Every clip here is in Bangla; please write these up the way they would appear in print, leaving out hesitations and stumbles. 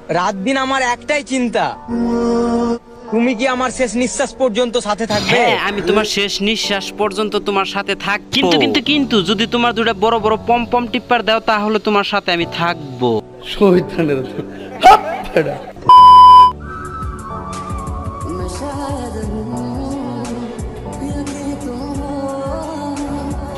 রাত দিন আমার একটাই চিন্তা, তুমি কি আমার শেষ নিঃশ্বাস পর্যন্ত সাথে থাকবে? হ্যাঁ, আমি তোমার শেষ নিঃশ্বাস পর্যন্ত তোমার সাথে থাকবো। কিন্তু কিন্তু কিন্তু যদি তোমার দুটো বড় বড় পম পম টিপ্পার দাও তাহলে তোমার সাথে আমি থাকবো।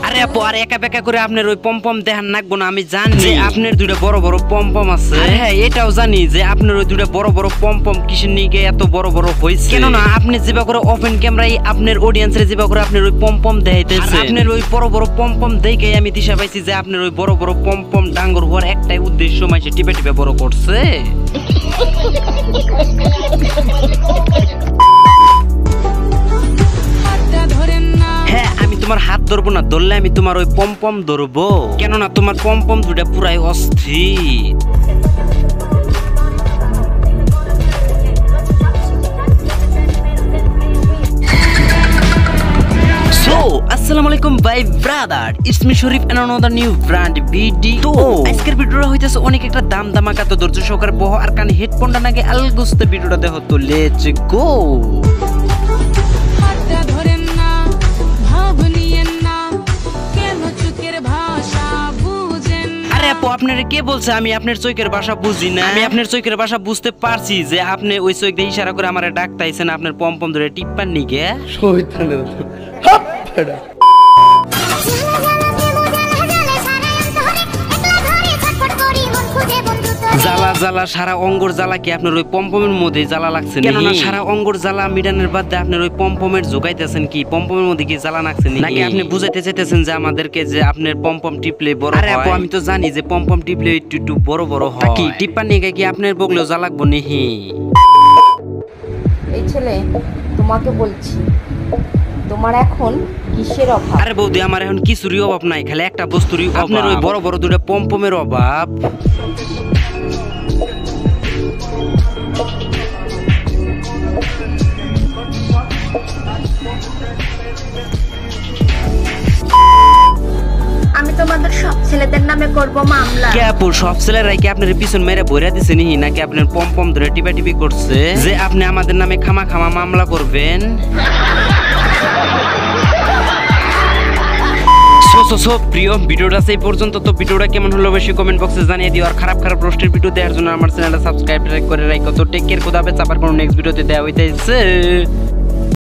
আরে আপু, আর একা বেকা করে আপনার ওই পম পম দেখান নাকবো না। আমি জানি যে আপনার দুটো বড় বড় পম পম আছে। হ্যাঁ, এটাও জানি যে আপনার ওই দুটো বড় বড় পম পম কিসের নিকে এত বড় বড় হয়েছে। কেননা আপনি যেবা করে ওপেন ক্যামেরায় আপনার অডিয়েন্সরে যেবা করে আপনার ওই পম পম দেখাইতেছে, আপনার ওই বড় বড় পম পম দেখে আমি দিশা পাইছি যে আপনার ওই বড় বড় পম পম ডাঙ্গর হওয়ার একটাই উদ্দেশ্য, মাইসে টিপে টিপে বড় করছে। হ্যাঁ, আমি তোমার হাত ধরবো না, ধরলে আমি তোমার ওই পম পম ধরবো। কেননা তোমার পম পম দুটা পুরাই অস্থির। আসসালামু আলাইকুম ভাই brother, it's me Sharif and another new brand video. আজকের ভিডিওটা হইতাছে অনেক একটা দাম দামাকা, তো ধৈর্য সহকারে বহ আর কানে হেডফোনটা নাকি আলগুস্তে ভিডিওটা দেখো। তো লেটস গো। আরে আপু, আপনারা কে বলছে আমি আপনার চোখের ভাষা বুঝি না? আমি আপনার চোখের ভাষা বুঝতে পারছি যে আপনি ওই চোখ দিয়ে ইশারা করে আমারে ডাকতাইছেন আপনার পম পম ধরে টিপ্পার নিকে। জ্বালা জ্বালা সারা অঙ্গর জ্বালা কি আপনার ওই পম্পমের মধ্যে জ্বালা লাগছে? কেননা সারা অঙ্গর জ্বালা মিটানের বাদে আপনার ওই পম্পমের জোগাইতেছেন কি? পম্পমের মধ্যে কি জ্বালা লাগছে নাকি আপনি বুঝাইতে চাইতেছেন যে আমাদেরকে যে আপনার পম্পম টিপলে বড় হয়? আরে আপু, আমি তো জানি যে পম্পম টিপলে একটু একটু বড় বড় হয়। কি টিপ্পা নিয়ে কি আপনার বগলেও জ্বালা লাগবো নিহি? এই ছেলে, তোমাকে বলছি, তোমার এখন কিসের অভাব? আরে বৌদি, আমার এখন কিছুরই অভাব নাই, খালি একটা বস্তুরই অভাব। আপনার ওই বড় বড় দুটো পম্পমের অভাব। আমি তোমাদের সব ছেলেদের নামে করব মামলা। কে আপু, সব ছেলেরাই কি আপনার পিছন মেরে বইরা দিছে নি নাকি আপনার পম পম ধরে টিপা টিপি করছে যে আপনি আমাদের নামে খামা খামা মামলা করবেন? প্রিয় ভিডিওটা সেই পর্যন্ত। তো ভিডিওটা কেমন হলো বেশি কমেন্ট বক্সে জানিয়ে দিও। আর খারাপ খারাপ রোস্টের ভিডিও দেওয়ার জন্য আমার চ্যানেলটা সাবস্ক্রাইব করে রাখো। তো টেক কেয়ার, খোদা হাফেজ। আবার কোনো নেক্সট ভিডিওতে দেওয়া হইতেছে।